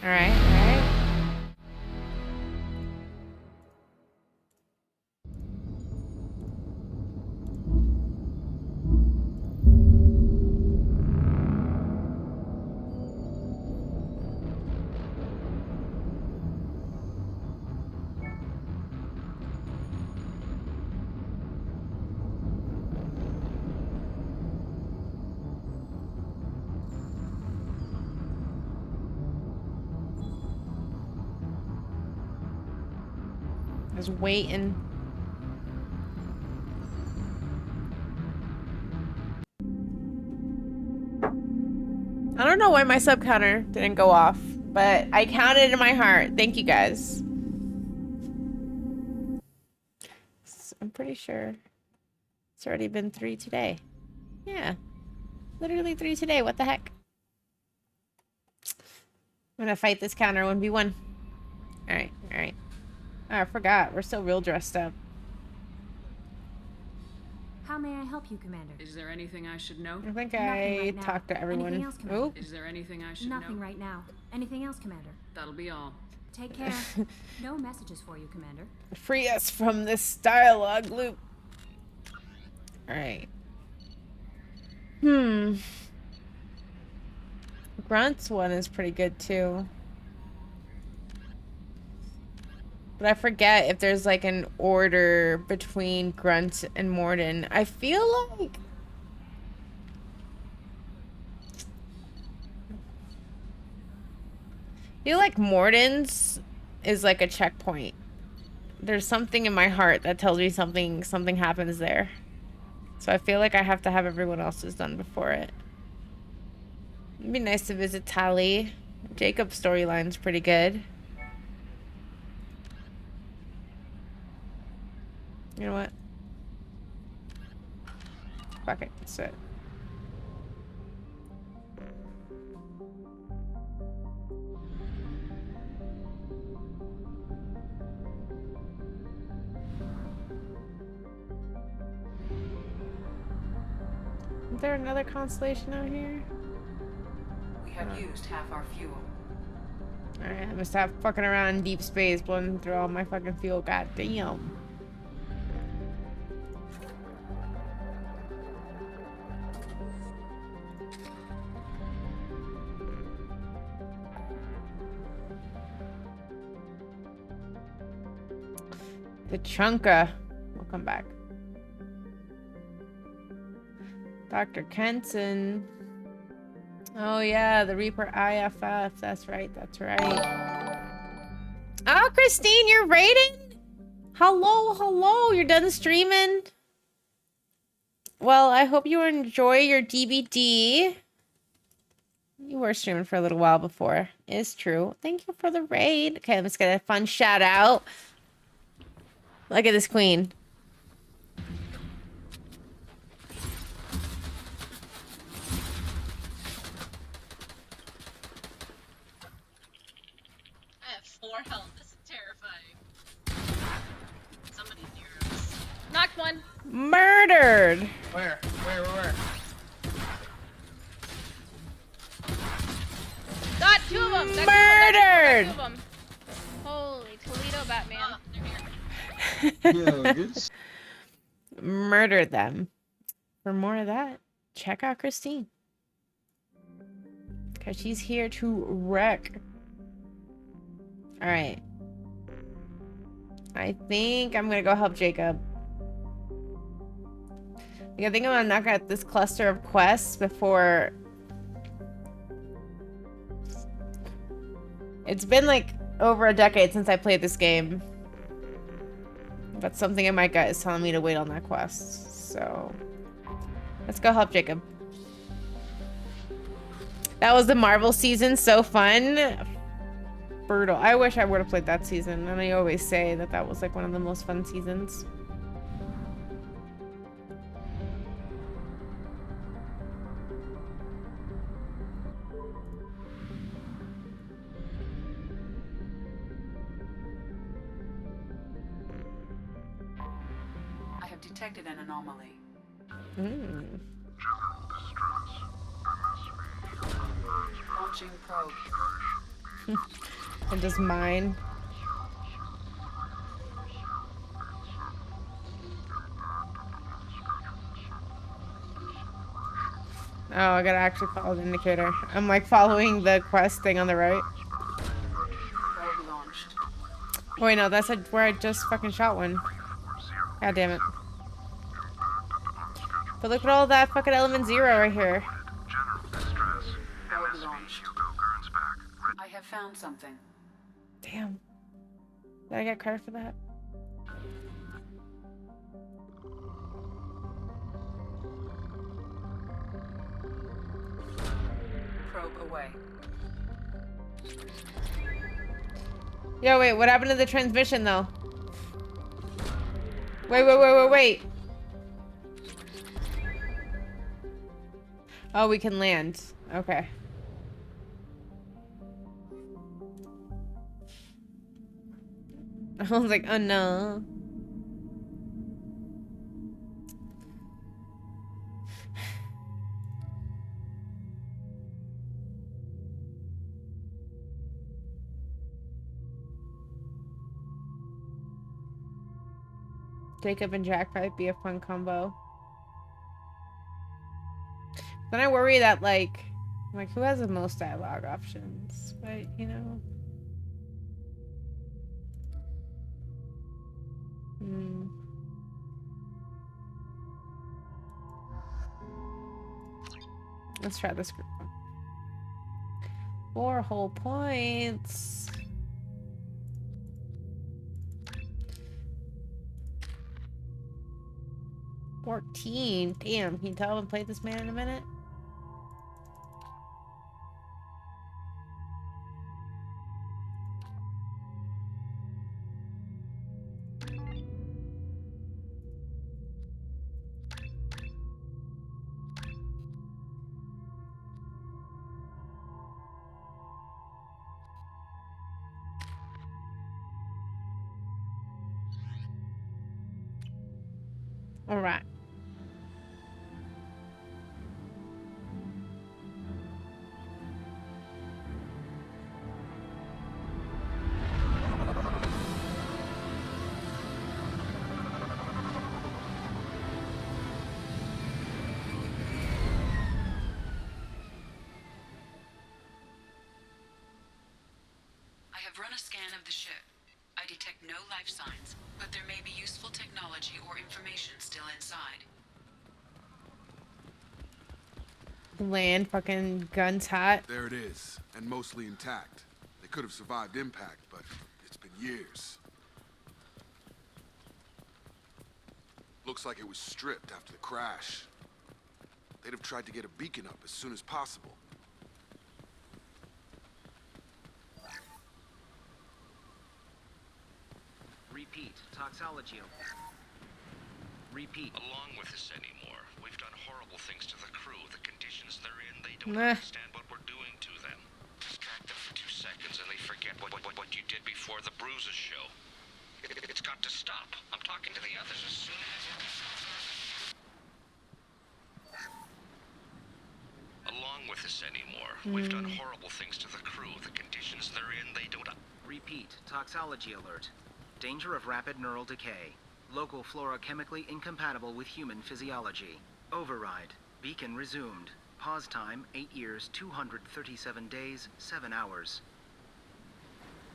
All right, all right. Just waiting. I don't know why my sub counter didn't go off, but I counted in my heart. Thank you guys. I'm pretty sure it's already been 3 today. Yeah, literally 3 today. What the heck? I'm gonna fight this counter 1v1. All right, all right. Oh, I forgot. We're still real dressed up. How may I help you, Commander? Is there anything I should know? I think Nothing I right now. talked to everyone. Anything else, Commander? Oh, Is there anything I should Nothing know? right now. Anything else, Commander? That'll be all. Take care. No messages for you, Commander. free us from this dialogue loop. All right. Grunt's one is pretty good too. But I forget if there's like an order between Grunt and Mordin. I feel like Mordin's is like a checkpoint. There's something in my heart that tells me something happens there. So I feel like I have to have everyone else's done before it. It'd be nice to visit Tali. Jacob's storyline's pretty good. You know what? Fuck it, that's it. Is there another constellation out here? We have used half our fuel. Alright, I'm gonna stop fucking around in deep space, blowing through all my fucking fuel. God damn. The Chunka. We'll come back. Dr. Kenson. Oh yeah, the Reaper IFF. That's right, that's right. Oh, Christine, you're raiding? Hello, hello. You're done streaming? Well, I hope you enjoy your DVD. You were streaming for a little while before. It's true. Thank you for the raid. Okay, let's get a fun shout out. Look at this queen. I have 4 health. This is terrifying. Somebody near us. Knocked one. Murdered. Where? Got 2 of them. Murdered. 2 of them. Holy Toledo Batman. Oh, they're here. Yeah, good. Murdered them. For more of that, check out Christine. Because she's here to wreck. Alright. I think I'm going to go help Jacob. I think I'm going to knock out this cluster of quests before... It's been like over a decade since I played this game. But something in my gut is telling me to wait on that quest. So let's go help Jacob. That was the Marvel season. So fun. Brutal. I wish I would have played that season. And I always say that that was like one of the most fun seasons. I have detected an anomaly. Launching probe. And just mine. Oh, I gotta actually follow the indicator. I'm like following the quest thing on the right. Probe launched. Oh, wait, no, that's where I just fucking shot one. God damn it. But look at all that fucking element 0 right here. Probe launched. I have found something. Damn. Did I get credit for that? Probe away. Yo, wait, what happened to the transmission, though? Wait. Oh, we can land. Okay. I was like, oh no. Jacob and Jack might be a fun combo. Then I worry that, like, who has the most dialogue options? But, you know. Let's try this group one. 4 whole points. $14. Damn, can you tell I haven't played this man in a minute? All right. I have run a scan of the ship. I detect no life signs, but there may be useful technology or information still inside. Land fucking guns hot. There it is, and mostly intact. They could have survived impact, but it's been years. Looks like it was stripped after the crash. They'd have tried to get a beacon up as soon as possible. Repeat. Toxology. Repeat. Along with this anymore. We've done horrible things to the crew. The conditions they're in, they don't Meh. understand what we're doing to them. Distract them for 2 seconds and they forget what you did before the bruises show. It's got to stop. I'm talking to the others as soon as... Along with this anymore. We've done horrible things to the crew. The conditions they're in, they don't... Repeat. Toxology alert. Danger of rapid neural decay. Local flora chemically incompatible with human physiology. Override. Beacon resumed. Pause time 8 years, 237 days, 7 hours.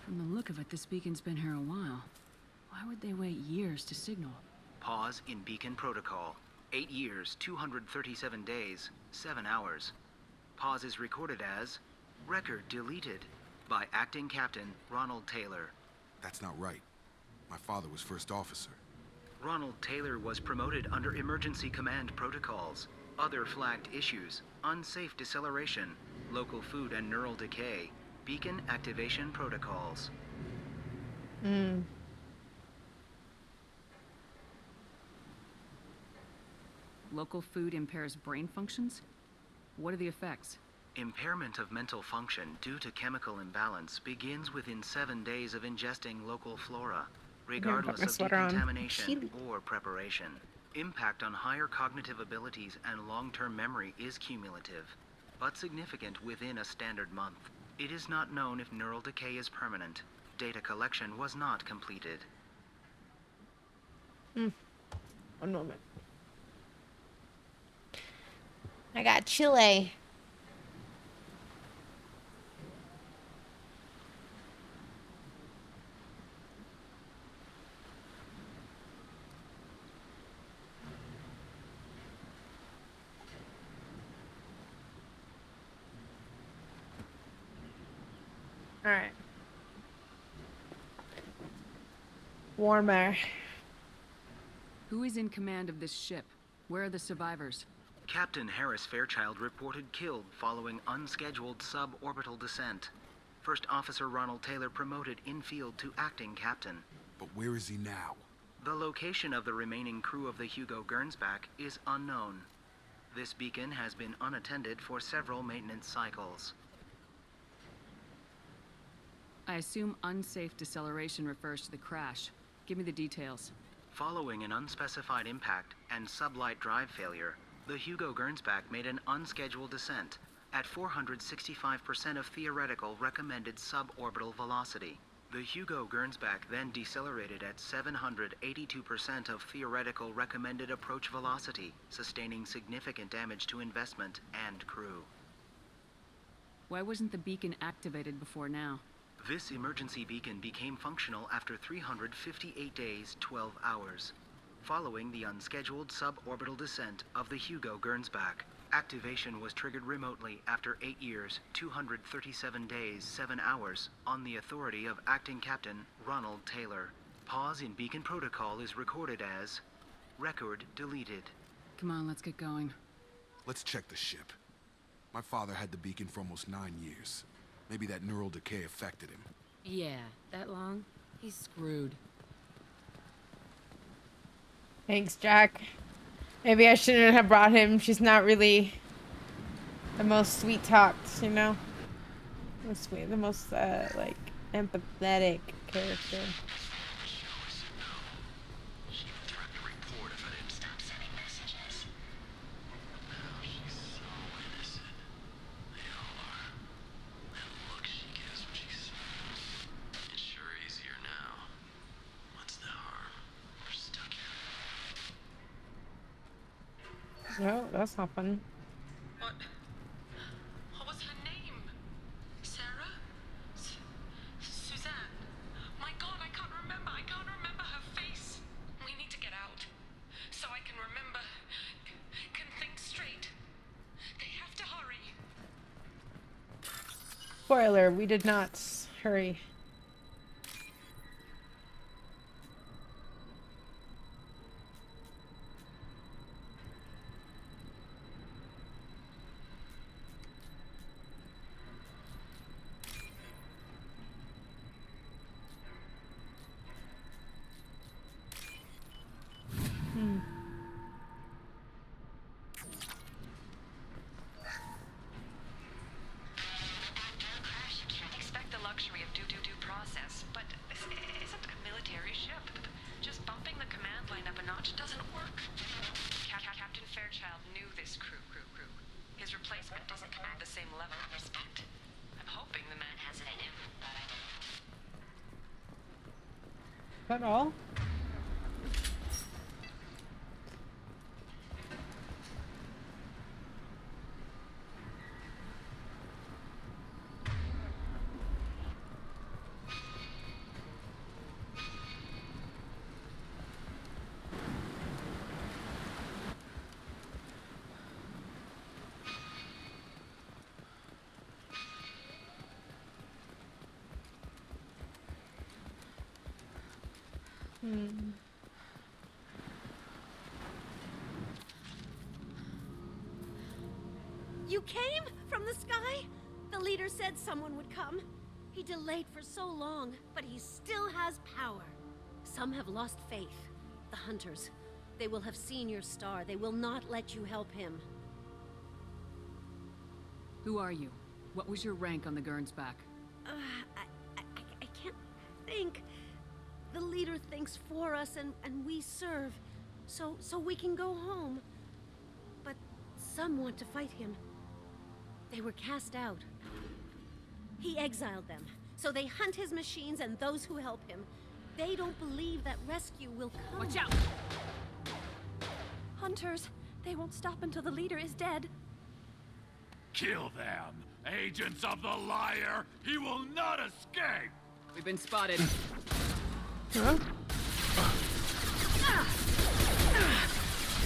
From the look of it, this beacon's been here a while. Why would they wait years to signal? Pause in beacon protocol. 8 years, 237 days, 7 hours. Pause is recorded as record deleted by Acting Captain Ronald Taylor. That's not right. My father was first officer. Ronald Taylor was promoted under emergency command protocols. Other flagged issues: unsafe deceleration, local food and neural decay, beacon activation protocols. Local food impairs brain functions? What are the effects? Impairment of mental function due to chemical imbalance begins within 7 days of ingesting local flora, regardless my of sweater on. decontamination or preparation. Impact on higher cognitive abilities and long-term memory is cumulative, but significant within a standard month. It is not known if neural decay is permanent. Data collection was not completed. One moment. I got Chile. All right. Warmer. Who is in command of this ship? Where are the survivors? Captain Harris Fairchild reported killed following unscheduled suborbital descent. First Officer Ronald Taylor promoted in-field to acting captain. But where is he now? The location of the remaining crew of the Hugo Gernsback is unknown. This beacon has been unattended for several maintenance cycles. I assume unsafe deceleration refers to the crash. Give me the details. Following an unspecified impact and sublight drive failure, the Hugo Gernsback made an unscheduled descent at 465% of theoretical recommended suborbital velocity. The Hugo Gernsback then decelerated at 782% of theoretical recommended approach velocity, sustaining significant damage to investment and crew. Why wasn't the beacon activated before now? This emergency beacon became functional after 358 days, 12 hours. Following the unscheduled suborbital descent of the Hugo Gernsback, activation was triggered remotely after 8 years, 237 days, 7 hours, on the authority of Acting Captain Ronald Taylor. Pause in beacon protocol is recorded as record deleted. Come on, let's get going. Let's check the ship. My father had the beacon for almost 9 years. Maybe that neural decay affected him. Yeah, that long? He's screwed. Thanks, Jack. Maybe I shouldn't have brought him. She's not really the most sweet-talked, you know? The most, like, empathetic character. No, that's not fun. What was her name? Sarah? Suzanne? My God, I can't remember. I can't remember her face. We need to get out. So I can remember. Can think straight. They have to hurry. Spoiler, we did not hurry. Expect the luxury of due process, but this isn't a military ship. Just bumping the command line up a notch doesn't work. Captain Fairchild knew this crew. His replacement doesn't command the same level of respect. I'm hoping the man has it in him. Is that all? You came from the sky? The leader said someone would come. He delayed for so long, but he still has power. Some have lost faith. The hunters. They will have seen your star. They will not let you help him. Who are you? What was your rank on the Gernsback? I can't think. The leader thinks for us and we serve. So we can go home. But some want to fight him. They were cast out. He exiled them, so they hunt his machines and those who help him. They don't believe that rescue will come. Watch out! Hunters, they won't stop until the leader is dead. Kill them! Agents of the liar! He will not escape! We've been spotted. Huh?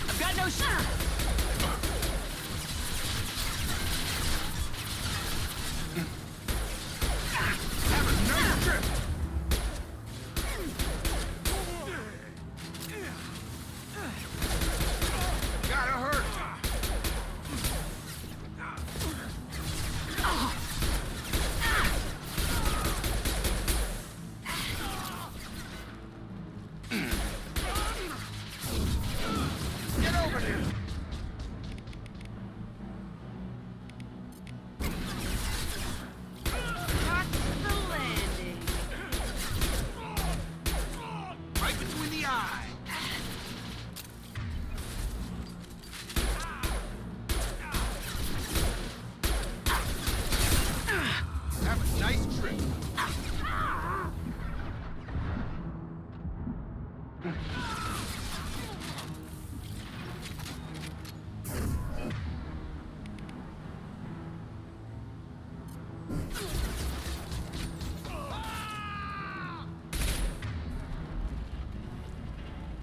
I've got no shot! Have a nice trip! Gotta hurt! Get over here! Right between the eye. Have a nice trip.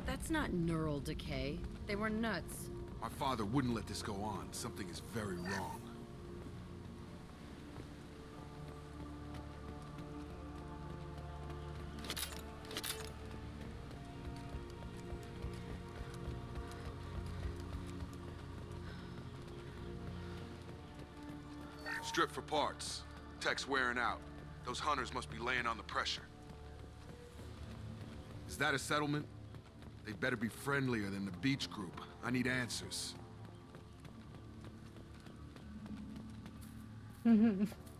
That's not neural decay. They were nuts. My father wouldn't let this go on. Something is very wrong. Strip for parts. Tech's wearing out. Those hunters must be laying on the pressure. Is that a settlement? They'd better be friendlier than the beach group. I need answers. No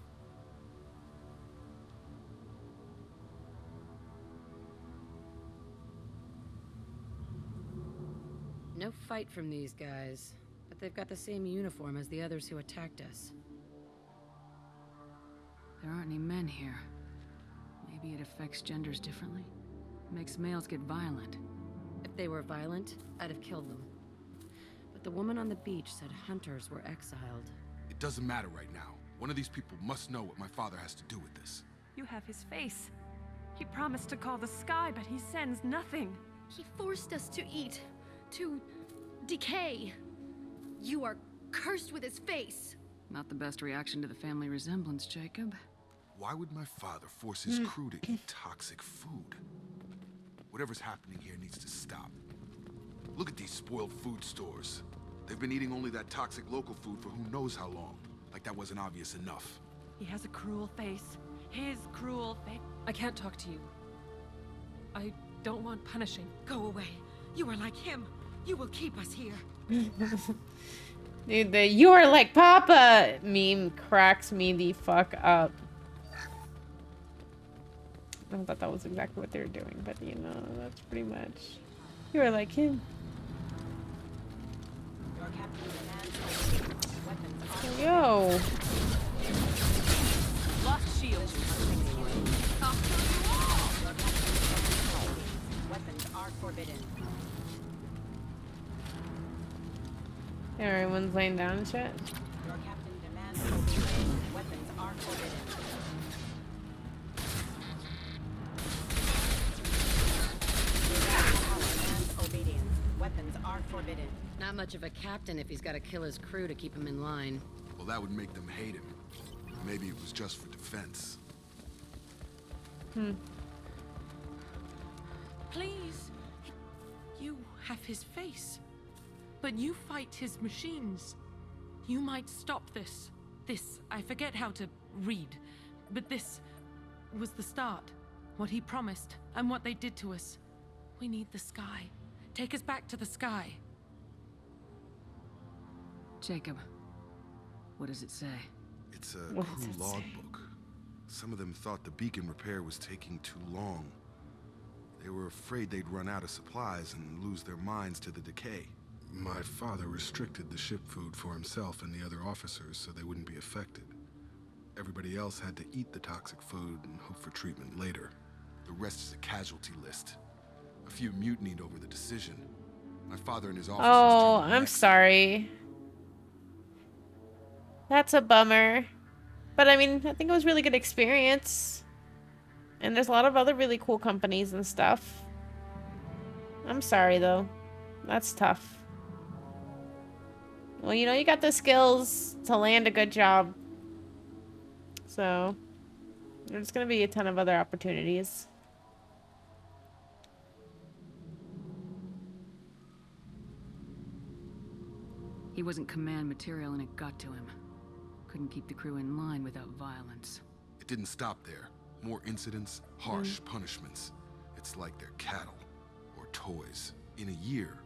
fight from these guys, but they've got the same uniform as the others who attacked us. There aren't any men here. Maybe it affects genders differently? Makes males get violent. If they were violent, I'd have killed them. But the woman on the beach said hunters were exiled. It doesn't matter right now. One of these people must know what my father has to do with this. You have his face. He promised to call the sky, but he sends nothing. He forced us to eat, to decay. You are cursed with his face. Not the best reaction to the family resemblance, Jacob. Why would my father force his crew to eat toxic food? Whatever's happening here needs to stop. Look at these spoiled food stores. They've been eating only that toxic local food for who knows how long. Like that wasn't obvious enough. He has a cruel face. His cruel face. I can't talk to you. I don't want punishing. Go away. You are like him. You will keep us here. Dude, the "you are like Papa" meme cracks me the fuck up. I thought that was exactly what they were doing, but you know, that's pretty much. You are like him. Yo. Lost shield. Weapons are forbidden. Yeah, everyone's laying down and shit. Your captain demands obedience. Weapons are forbidden. Obedience. Weapons are forbidden. Not much of a captain if he's got to kill his crew to keep him in line. Well, that would make them hate him. Maybe it was just for defense. Please. You have his face. But you fight his machines. You might stop this. This, I forget how to read. But this was the start. What he promised, and what they did to us. We need the sky. Take us back to the sky. Jacob, what does it say? It's a crew logbook. Some of them thought the beacon repair was taking too long. They were afraid they'd run out of supplies and lose their minds to the decay. My father restricted the ship food for himself and the other officers so they wouldn't be affected. Everybody else had to eat the toxic food and hope for treatment later. The rest is a casualty list. A few mutinied over the decision. My father and his officers... Oh, I'm sorry. That's a bummer. But I mean, I think it was a really good experience. And there's a lot of other really cool companies and stuff. I'm sorry, though. That's tough. Well, you know, you got the skills to land a good job. So, there's going to be a ton of other opportunities. He wasn't command material and it got to him. Couldn't keep the crew in line without violence. It didn't stop there. More incidents, harsh punishments. It's like they're cattle or toys. In a year,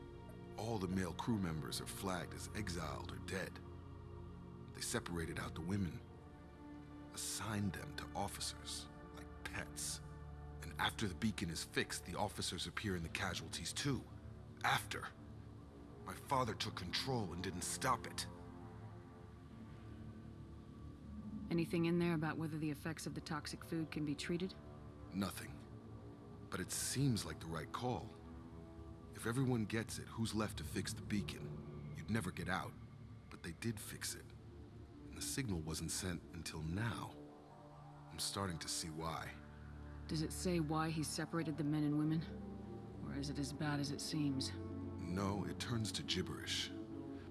all the male crew members are flagged as exiled or dead. They separated out the women, assigned them to officers, like pets. And after the beacon is fixed, the officers appear in the casualties too. After. My father took control and didn't stop it. Anything in there about whether the effects of the toxic food can be treated? Nothing. But it seems like the right call. If everyone gets it, who's left to fix the beacon? You'd never get out. But they did fix it. And the signal wasn't sent until now. I'm starting to see why. Does it say why he separated the men and women? Or is it as bad as it seems? No, it turns to gibberish.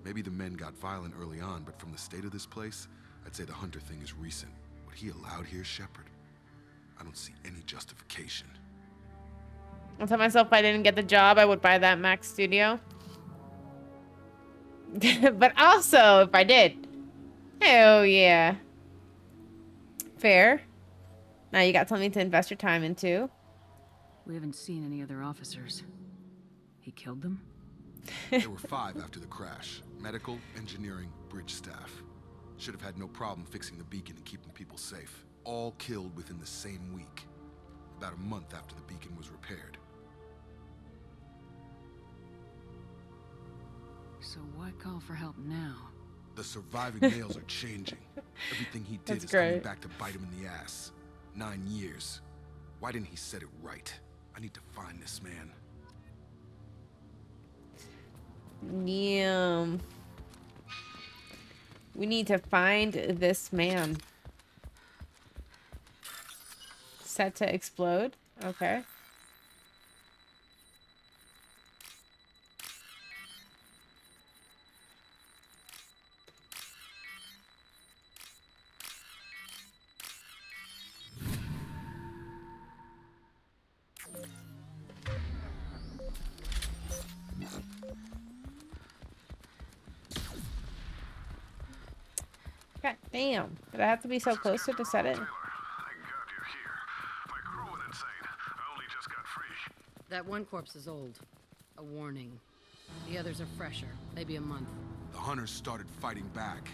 Maybe the men got violent early on, but from the state of this place, I'd say the Hunter thing is recent. What he allowed here, Shepard, I don't see any justification. I'll tell myself if I didn't get the job, I would buy that Mac Studio. But also, if I did, hell yeah. Fair. Now you got something to invest your time into. We haven't seen any other officers. He killed them? There were 5 after the crash. Medical, engineering, bridge staff. Should have had no problem fixing the beacon and keeping people safe. All killed within the same week. About a month after the beacon was repaired. So why call for help now? The surviving males are changing. Everything he did is coming back to bite him in the ass. 9 years. Why didn't he set it right? I need to find this man. Yeah. We need to find this man. Set to explode? Okay. God damn. Did I have to be so close to set it? That one corpse is old. A warning. The others are fresher, maybe a month. The Hunters started fighting back.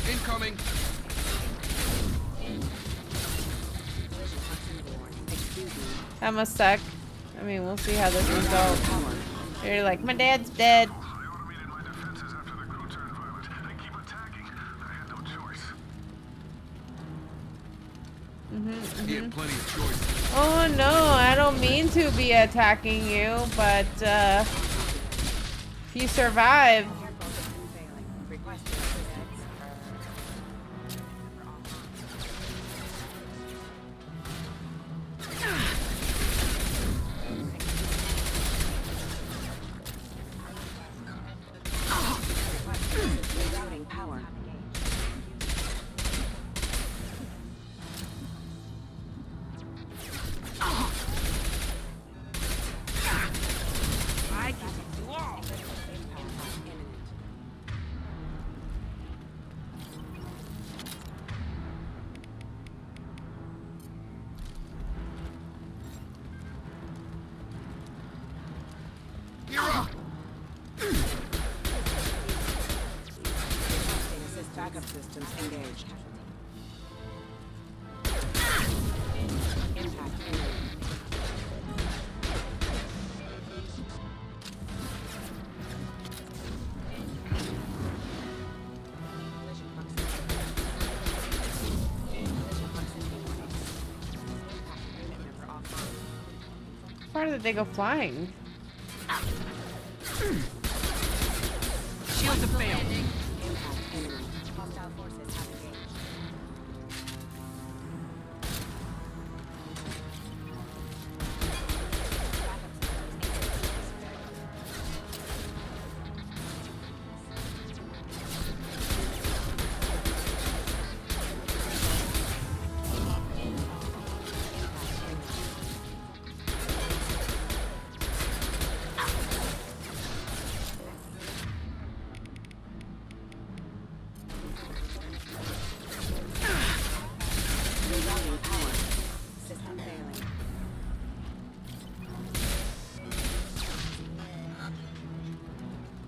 Incoming! That must suck. I mean, we'll see how this resolves. You're like, my dad's dead. He had plenty of choices. Oh no, I don't mean to be attacking you, but if you survive. Backup systems engaged. Impact imminent. far did they go flying? Shields have failed. Impact enemy. Hostile forces have engaged. Regaining power. System failing.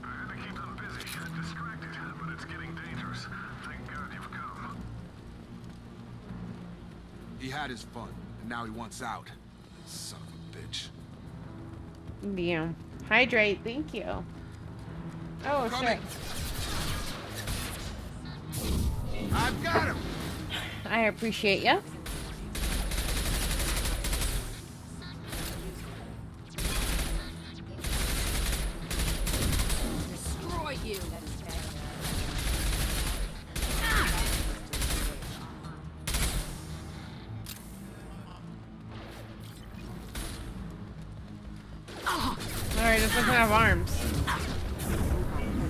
I had to keep them busy, distracted, but it's getting dangerous. Thank God you've come. He had his fun, and now he wants out. Son of a bitch. Damn. Hydrate, thank you. Oh, shit. I've got him! I appreciate ya. Destroy you! Alright, this doesn't have arms.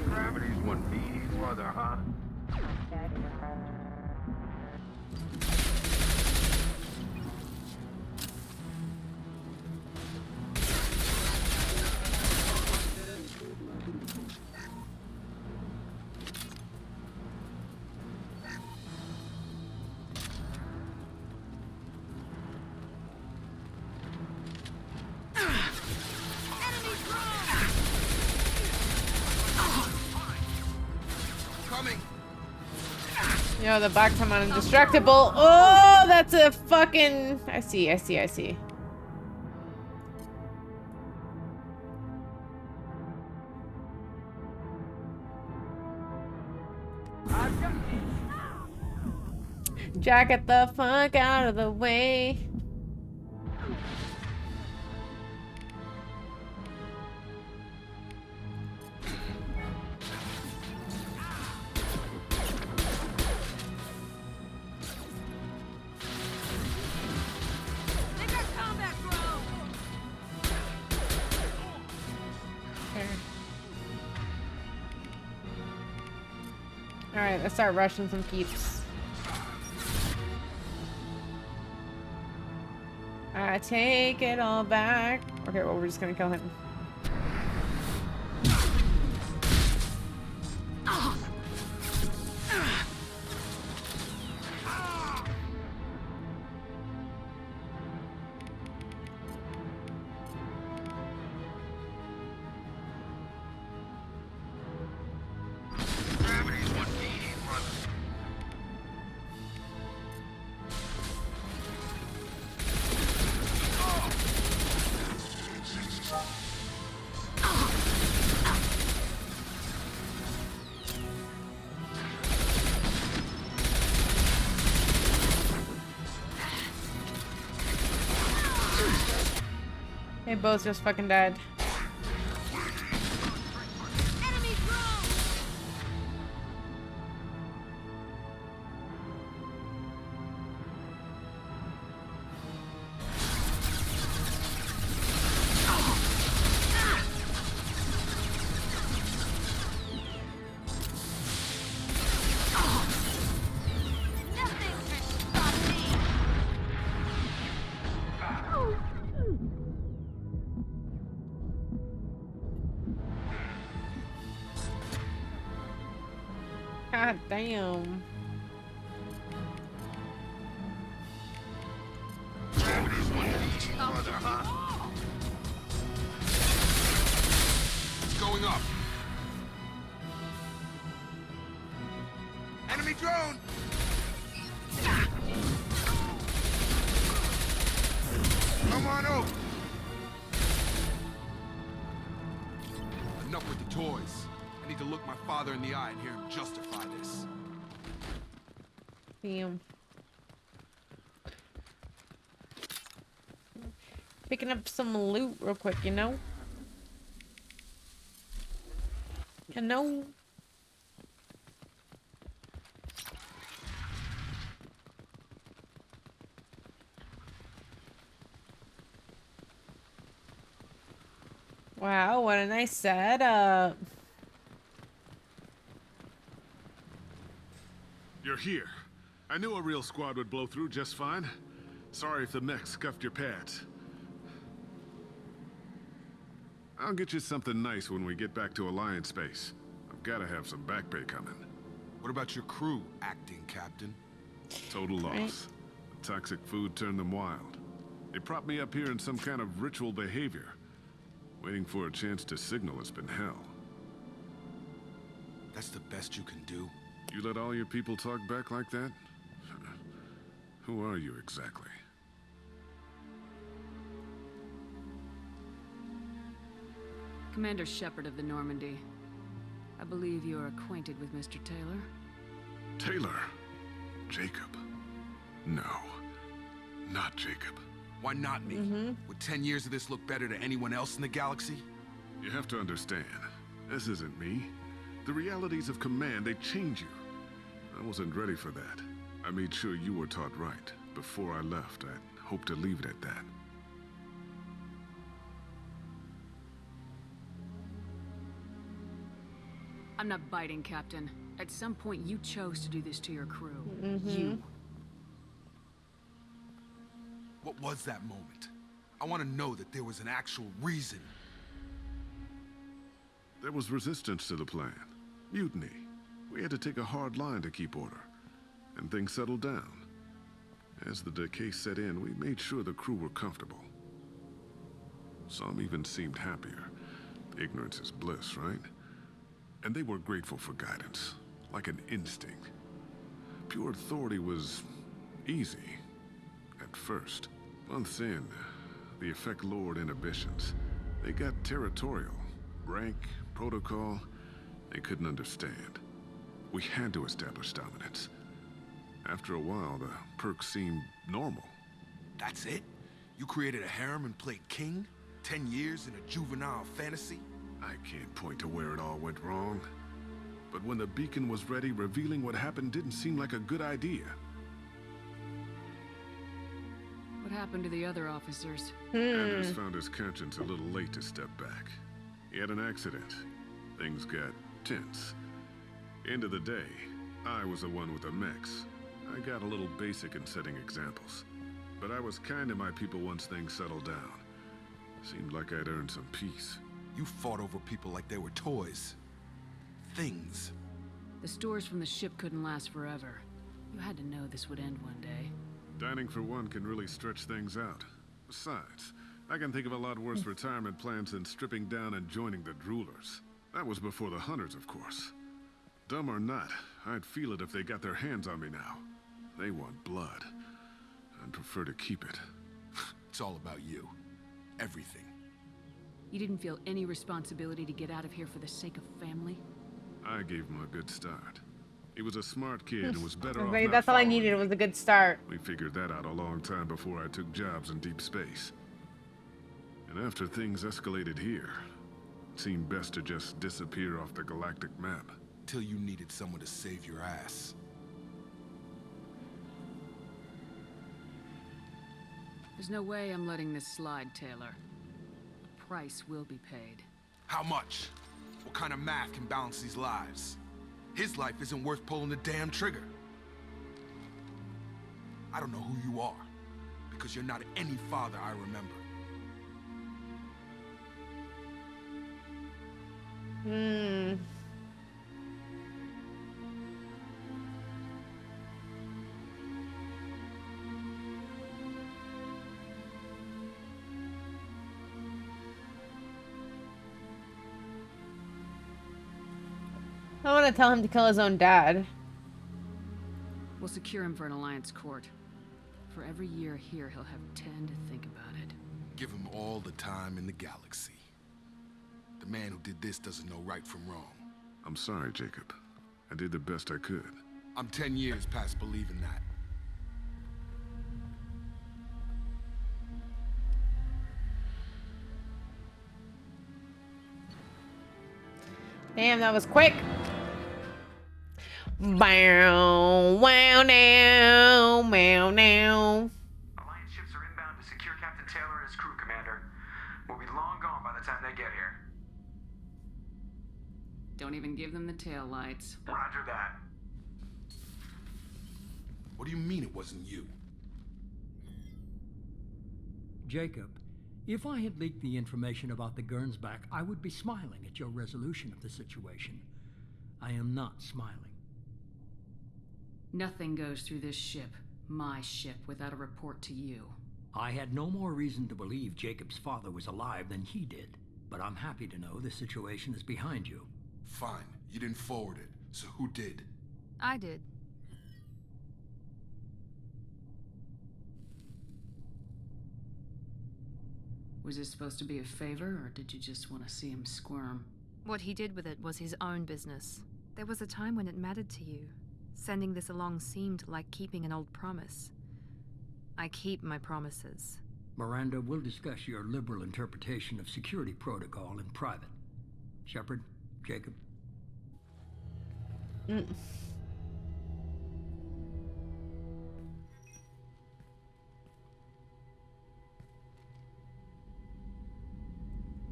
Gravity's one big mother, huh? Coming! Yo, the back come on indestructible. Oh, that's a fucking... I see. Jack, get the fuck out of the way. Alright, let's start rushing some peeps. I take it all back. Okay, well, we're just gonna kill him. Gravity's one big mother. They both just fucking died. God damn. Gravity's one big mother, huh? It's going up. Enemy drone! Come on over. Enough with the toys. I need to look my father in the eye and hear him justify this. Damn. Picking up some loot real quick, you know? You know? Wow, what a nice setup. You're here. I knew a real squad would blow through just fine. Sorry if the mech scuffed your pads. I'll get you something nice when we get back to Alliance space. I've got to have some back pay coming. What about your crew, acting captain? Total loss. Right. The toxic food turned them wild. They propped me up here in some kind of ritual behavior. Waiting for a chance to signal has been hell. That's the best you can do? You let all your people talk back like that? Who are you exactly? Commander Shepard of the Normandy. I believe you are acquainted with Mr. Taylor. Taylor? Jacob? No. Not Jacob. Why not me? Would 10 years of this look better to anyone else in the galaxy? You have to understand, this isn't me. The realities of command, they change you. I wasn't ready for that. I made sure you were taught right. Before I left, I hoped to leave it at that. I'm not biting, Captain. At some point, you chose to do this to your crew. Mm-hmm. You. What was that moment? I want to know that there was an actual reason. There was resistance to the plan. Mutiny. We had to take a hard line to keep order. And things settled down. As the decay set in, we made sure the crew were comfortable. Some even seemed happier. Ignorance is bliss, right? And they were grateful for guidance, like an instinct. Pure authority was easy, at first. Months in, the effect lowered inhibitions. They got territorial. Rank, protocol, they couldn't understand. We had to establish dominance. After a while, the perks seemed normal. That's it? You created a harem and played king? 10 years in a juvenile fantasy? I can't point to where it all went wrong. But when the beacon was ready, revealing what happened didn't seem like a good idea. What happened to the other officers? Anders found his conscience a little late to step back. He had an accident. Things got tense. End of the day, I was the one with the mechs. I got a little basic in setting examples. But I was kind to my people once things settled down. Seemed like I'd earned some peace. You fought over people like they were toys. Things. The stores from the ship couldn't last forever. You had to know this would end one day. Dining for one can really stretch things out. Besides, I can think of a lot worse retirement plans than stripping down and joining the Droolers. That was before the Hunters, of course. Dumb or not, I'd feel it if they got their hands on me now. They want blood. I'd prefer to keep it. It's all about you. Everything. You didn't feel any responsibility to get out of here for the sake of family? I gave him a good start. He was a smart kid and was better off Like, not that's all I following needed me. was a good start. We figured that out a long time before I took jobs in deep space. And after things escalated here, it seemed best to just disappear off the galactic map. Till you needed someone to save your ass. There's no way I'm letting this slide, Taylor. A price will be paid. How much? What kind of math can balance these lives? His life isn't worth pulling the damn trigger. I don't know who you are, because you're not any father I remember. I want to tell him to kill his own dad. We'll secure him for an Alliance court. For every year here, he'll have 10 to think about it. Give him all the time in the galaxy. The man who did this doesn't know right from wrong. I'm sorry, Jacob. I did the best I could. I'm 10 years past believing that. Damn, that was quick. Bow, wow, now, meow, now. Alliance ships are inbound to secure Captain Taylor and his crew, Commander. We'll be long gone by the time they get here. Don't even give them the tail lights. Roger that. What do you mean it wasn't you? Jacob, if I had leaked the information about the Gernsback, I would be smiling at your resolution of the situation. I am not smiling. Nothing goes through this ship, my ship, without a report to you. I had no more reason to believe Jacob's father was alive than he did, but I'm happy to know the situation is behind you. Fine, you didn't forward it, so who did? I did. Was this supposed to be a favor, or did you just want to see him squirm? What he did with it was his own business. There was a time when it mattered to you. Sending this along seemed like keeping an old promise. I keep my promises. Miranda, we'll discuss your liberal interpretation of security protocol in private. Shepard, Jacob.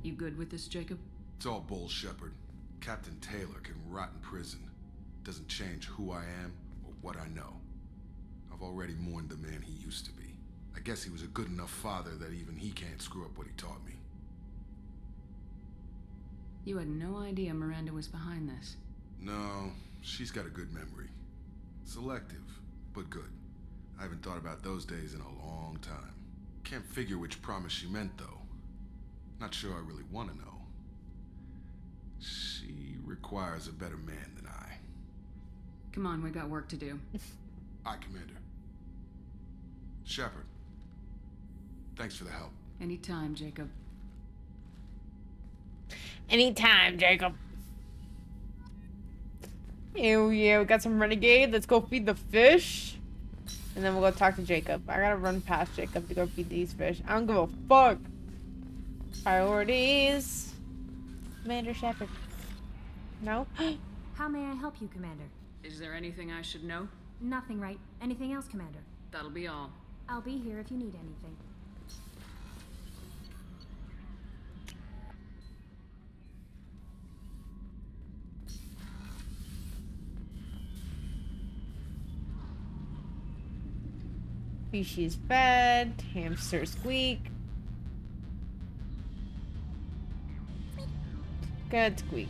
You good with this, Jacob? It's all bull, Shepard. Captain Taylor can rot in prison. Doesn't change who I am or what I know. I've already mourned the man he used to be. I guess he was a good enough father that even he can't screw up what he taught me. You had no idea Miranda was behind this. No, she's got a good memory. Selective, but good. I haven't thought about those days in a long time. Can't figure which promise she meant, though. Not sure I really want to know. She requires a better man than I. Come on, we got work to do. Aye, Commander. Shepard, thanks for the help. Anytime, Jacob. Anytime, Jacob. Ew, yeah, we got some renegade. Let's go feed the fish. And then we'll go talk to Jacob. I gotta run past Jacob to go feed these fish. I don't give a fuck. Priorities. Commander Shepard. No? How may I help you, Commander? Is there anything I should know? Nothing, right? Anything else, Commander? That'll be all. I'll be here if you need anything. Species fed. Hamster squeak. Good squeak.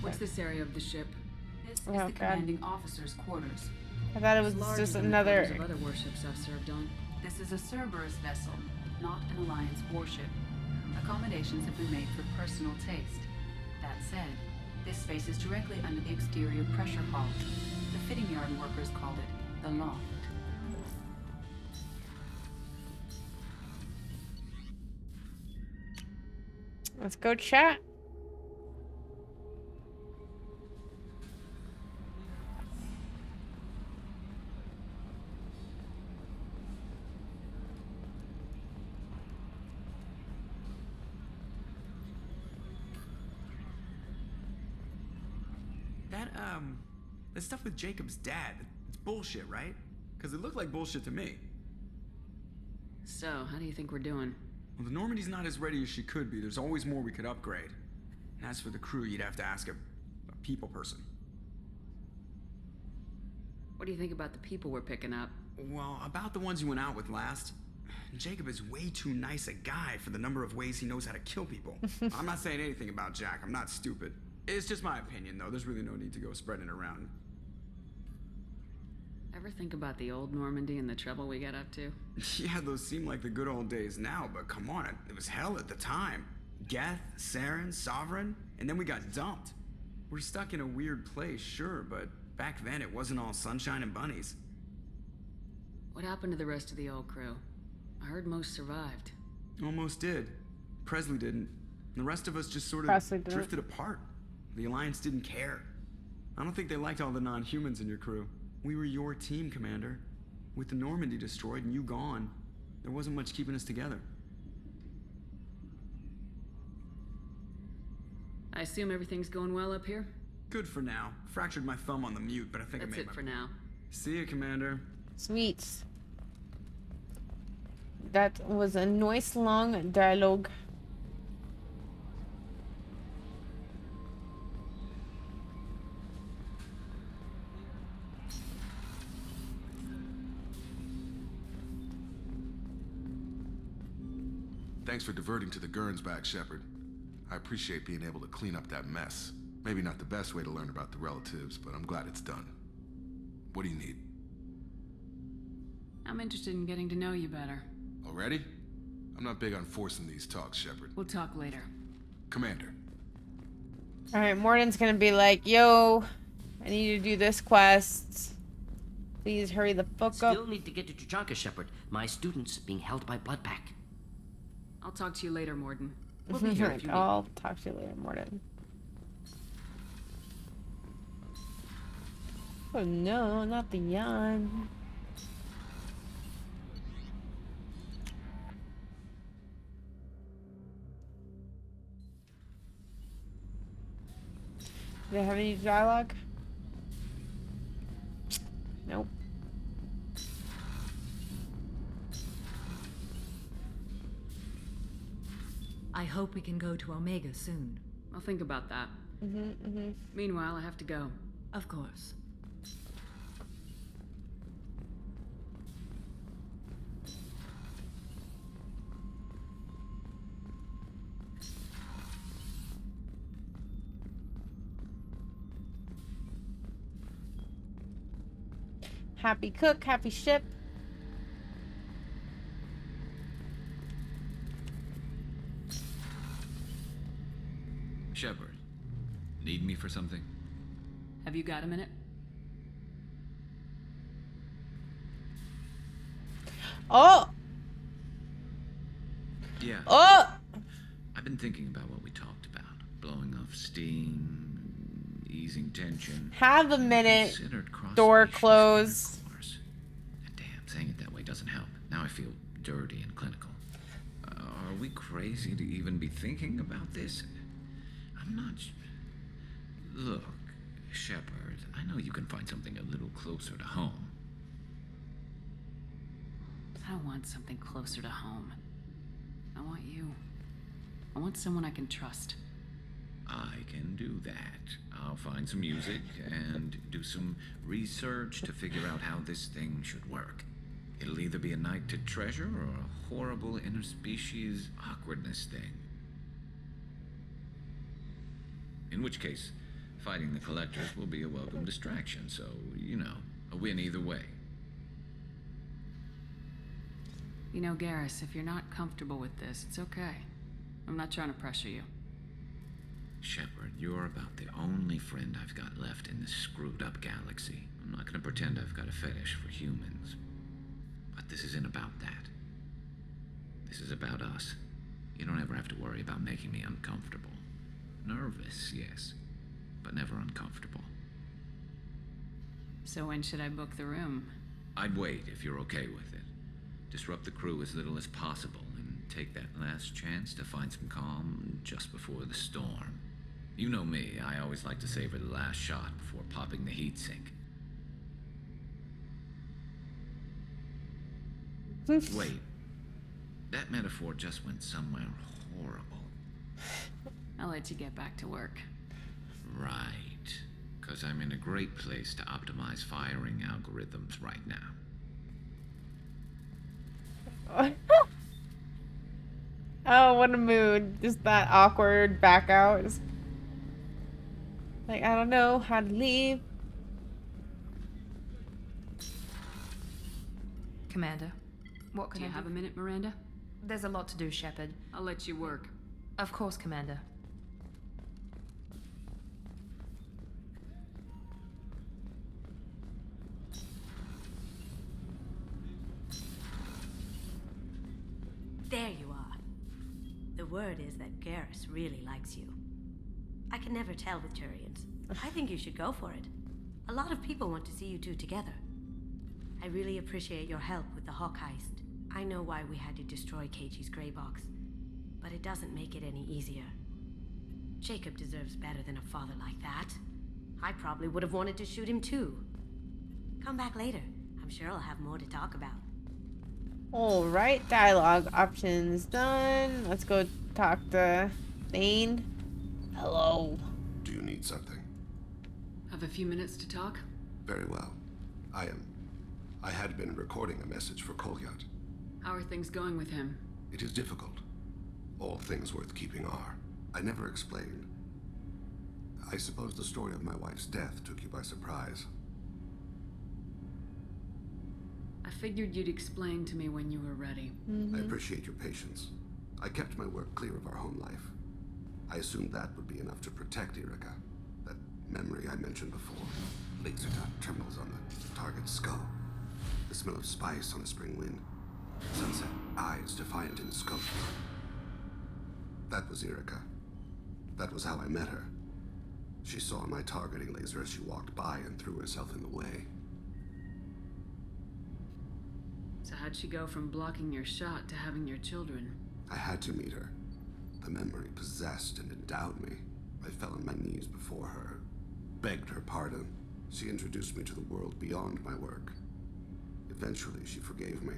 What's this area of the ship? This is Oh, the God. commanding officer's quarters. I thought it was Larger just than the another. quarters of other warships I've served on. This is a Cerberus vessel, not an Alliance warship. Accommodations have been made for personal taste. That said, this space is directly under the exterior pressure hull. The fitting yard workers called it the loft. Let's go chat. That stuff with Jacob's dad, it's bullshit, right? Because it looked like bullshit to me. So, how do you think we're doing? Well, the Normandy's not as ready as she could be. There's always more we could upgrade. And as for the crew, you'd have to ask a people person. What do you think about the people we're picking up? Well, about the ones you went out with last. Jacob is way too nice a guy for the number of ways he knows how to kill people. I'm not saying anything about Jack. I'm not stupid. It's just my opinion, though. There's really no need to go spreading it around. Ever think about the old Normandy and the trouble we got up to? Yeah, those seem like the good old days now, but come on, it was hell at the time. Geth, Saren, Sovereign, and then we got dumped. We're stuck in a weird place, sure, but back then it wasn't all sunshine and bunnies. What happened to the rest of the old crew? I heard most survived. Almost did. Presley didn't. The rest of us just sort Presley of didn't. drifted apart. The Alliance didn't care. I don't think they liked all the non-humans in your crew. We were your team, Commander. With the Normandy destroyed and you gone, there wasn't much keeping us together. I assume everything's going well up here? Good for now. Fractured my thumb on the mute, but I think That's I made it for now. See you, Commander. Sweet. That was a nice long dialogue. Thanks for diverting to the Gernsback, Shepard. I appreciate being able to clean up that mess. Maybe not the best way to learn about the relatives, but I'm glad it's done. What do you need? I'm interested in getting to know you better. Already? I'm not big on forcing these talks, Shepard. We'll talk later. Commander. Alright, Morden's gonna be like, yo, I need to do this quest. Please hurry the fuck up. Still need to get to Tuchanka, Shepard. My student's being held by Bloodpack. I'll talk to you later, Morden. We'll be here if you need. I'll talk to you later, Morden. Oh no, not the yawn. Do they have any dialogue? Nope. I hope we can go to Omega soon. I'll think about that. Meanwhile, I have to go. Of course. Happy cook, happy ship. Shepard, need me for something? Have you got a minute? Oh! Yeah. Oh! I've been thinking about what we talked about. Blowing off steam, easing tension. Have a minute. Door closed. Damn, saying it that way doesn't help. Now I feel dirty and clinical. Are we crazy to even be thinking about this? I'm not... Look, Shepard, I know you can find something a little closer to home. I don't want something closer to home. I want you. I want someone I can trust. I can do that. I'll find some music and do some research to figure out how this thing should work. It'll either be a night to treasure or a horrible interspecies awkwardness thing. In which case, fighting the Collectors will be a welcome distraction, so, you know, a win either way. You know, Garrus, if you're not comfortable with this, it's okay. I'm not trying to pressure you. Shepard, you're about the only friend I've got left in this screwed-up galaxy. I'm not gonna pretend I've got a fetish for humans. But this isn't about that. This is about us. You don't ever have to worry about making me uncomfortable. Nervous, yes, but never uncomfortable. So when should I book the room? I'd wait if you're okay with it. Disrupt the crew as little as possible and take that last chance to find some calm just before the storm. You know me, I always like to savor the last shot before popping the heatsink. Wait, that metaphor just went somewhere horrible. I'll let you get back to work. Right, because I'm in a great place to optimize firing algorithms right now. Oh, what a mood. Just that awkward back out. Just like, I don't know how to leave. Commander, what can Do I you do? have a minute, Miranda? There's a lot to do, Shepard. I'll let you work. Of course, Commander. There you are. The word is that Garrus really likes you. I can never tell with Turians. I think you should go for it. A lot of people want to see you two together. I really appreciate your help with the Hawk heist. I know why we had to destroy KG's gray box, but it doesn't make it any easier. Jacob deserves better than a father like that. I probably would have wanted to shoot him too. Come back later. I'm sure I'll have more to talk about. Alright, dialogue options done. Let's go talk to Thane. Hello. Do you need something? Have a few minutes to talk? Very well. I had been recording a message for Kolyat. How are things going with him? It is difficult. All things worth keeping are. I never explained. I suppose the story of my wife's death took you by surprise. I figured you'd explain to me when you were ready. I appreciate your patience. I kept my work clear of our home life. I assumed that would be enough to protect Erica. That memory I mentioned before. Laser dot trembles on the target's skull. The smell of spice on a spring wind. Sunset, eyes defiant in the scope. That was Erica. That was how I met her. She saw my targeting laser as she walked by and threw herself in the way. So how'd she go from blocking your shot to having your children? I had to meet her. The memory possessed and endowed me. I fell on my knees before her, begged her pardon. She introduced me to the world beyond my work. Eventually, she forgave me.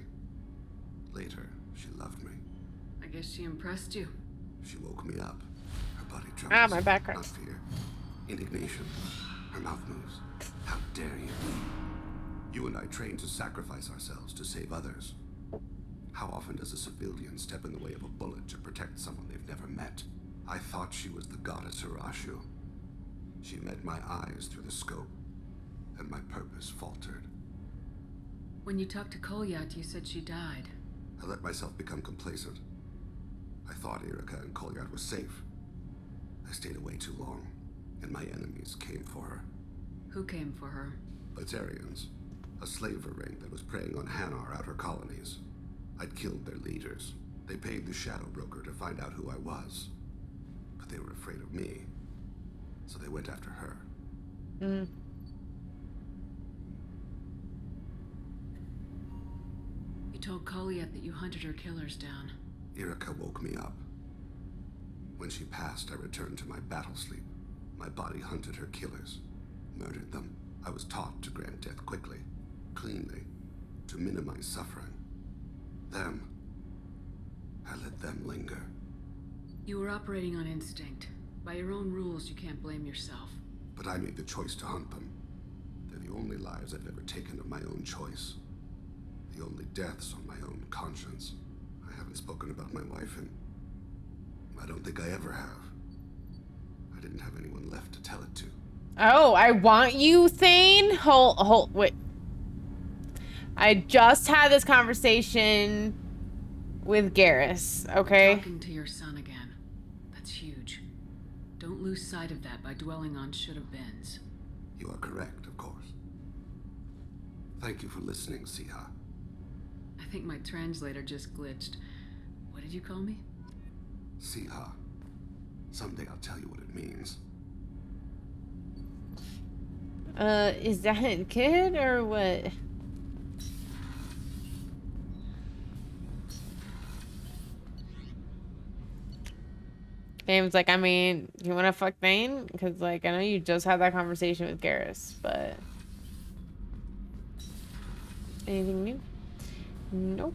Later, she loved me. I guess she impressed you. She woke me up. Her body trembles. My back hurts. Not fear. Indignation. Her mouth moves. How dare you? You and I trained to sacrifice ourselves to save others. How often does a civilian step in the way of a bullet to protect someone they've never met? I thought she was the goddess Arashu. She met my eyes through the scope, and my purpose faltered. When you talked to Kolyat, you said she died. I let myself become complacent. I thought Erica and Kolyat were safe. I stayed away too long, and my enemies came for her. Who came for her? Batarians. A slaver ring that was preying on Hanar outer colonies. I'd killed their leaders. They paid the Shadow Broker to find out who I was. But they were afraid of me. So they went after her. You told Kolyat that you hunted her killers down. Erica woke me up. When she passed, I returned to my battle sleep. My body hunted her killers, murdered them. I was taught to grant death quickly, cleanly, to minimize suffering. I let them linger. You were operating on instinct. By your own rules, you can't blame yourself. But I made the choice to hunt them. They're the only lives I've ever taken of my own choice. The only deaths on my own conscience. I haven't spoken about my wife, and I don't think I ever have. I didn't have anyone left to tell it to. Oh, I want you, Thane. Wait. I just had this conversation with Garrus, okay? Talking to your son again. That's huge. Don't lose sight of that by dwelling on should-have-beens. You are correct, of course. Thank you for listening, Siha. I think my translator just glitched. What did you call me? Siha. Someday I'll tell you what it means. Is that a kid or what? Dame's like, I mean, you wanna fuck Thane? Because, like, I know you just had that conversation with Garrus, but... Anything new? Nope.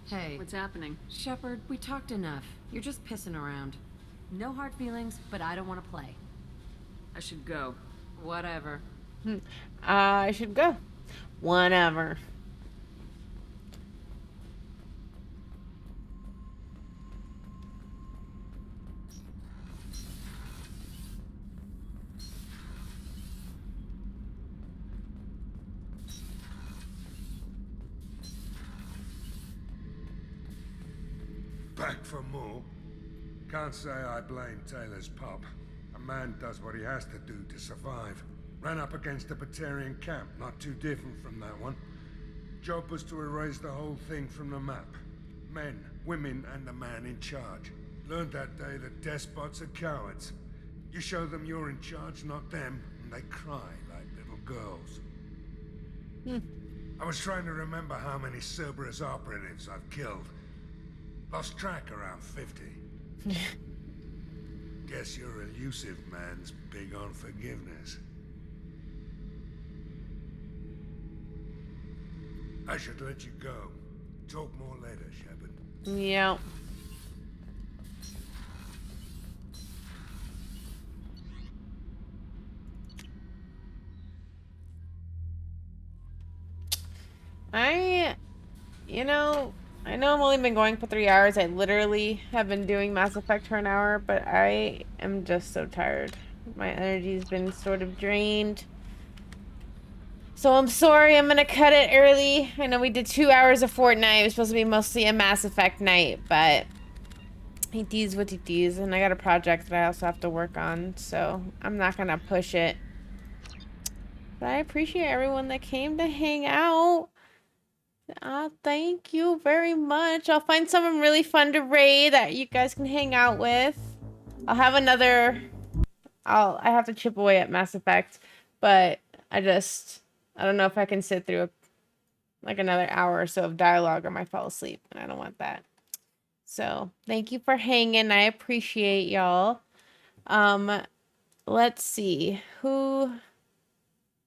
Hey. What's happening? Shepard, we talked enough. You're just pissing around. No hard feelings, but I don't want to play. I should go. Whatever. I should go. Whatever. Back for more? Can't say I blame Taylor's pup. A man does what he has to do to survive. Ran up against a Batarian camp, not too different from that one. Job was to erase the whole thing from the map. Men, women, and the man in charge. Learned that day that despots are cowards. You show them you're in charge, not them, and they cry like little girls. I was trying to remember how many Cerberus operatives I've killed. Lost track around 50. Guess your elusive man's big on forgiveness. I should let you go. Talk more later, Shepard. Yeah. I know I've only been going for 3 hours. I literally have been doing Mass Effect for an hour, but I am just so tired. My energy's been sort of drained. So I'm sorry, I'm gonna cut it early. I know we did 2 hours of Fortnite. It was supposed to be mostly a Mass Effect night, but it is what it is, and I got a project that I also have to work on, so I'm not gonna push it. But I appreciate everyone that came to hang out. Thank you very much. I'll find someone really fun to raid that you guys can hang out with. I'll have another... I have to chip away at Mass Effect, but I don't know if I can sit through like another hour or so of dialogue or I might fall asleep, and I don't want that. So, thank you for hanging. I appreciate y'all. Let's see. Who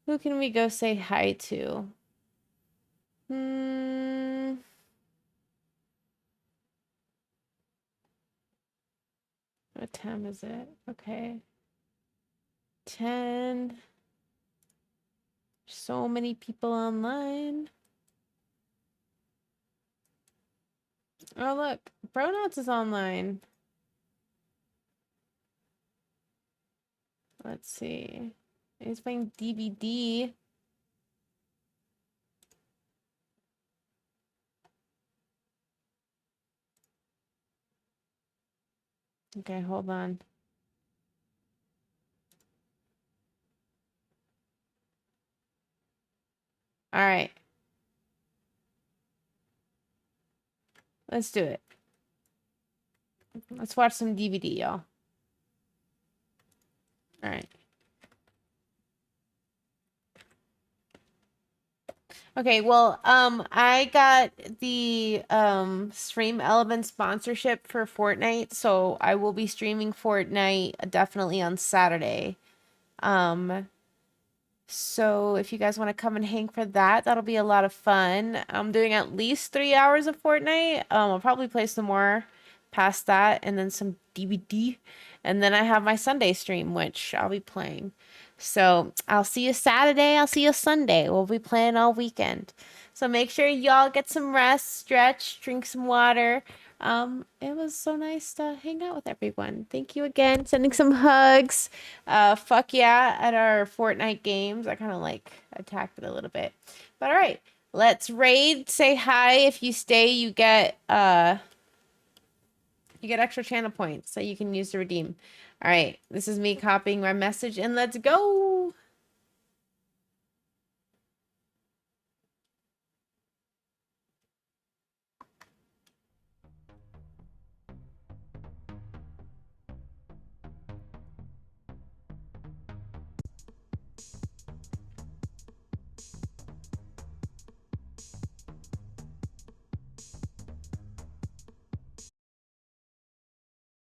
can we go say hi to? What time is it? Okay. 10. So many people online. Oh, look. Bronauts is online. Let's see. He's playing DVD. Okay, hold on. All right. Let's do it. Let's watch some DVD, y'all. All right. Okay, well, I got the Stream Element sponsorship for Fortnite, so I will be streaming Fortnite definitely on Saturday. So if you guys want to come and hang for that, that'll be a lot of fun. I'm doing at least 3 hours of Fortnite. I'll probably play some more past that, and then some DVD, and then I have my Sunday stream, which I'll be playing. So I'll see you Saturday. I'll see you Sunday. We'll be playing all weekend. So make sure y'all get some rest, stretch, drink some water. It was so nice to hang out with everyone. Thank you again. Sending some hugs. Fuck yeah at our Fortnite games. I kind of like attacked it a little bit. But all right, let's raid. Say hi. If you stay, you get extra channel points that you can use to redeem. All right, this is me copying my message, and let's go.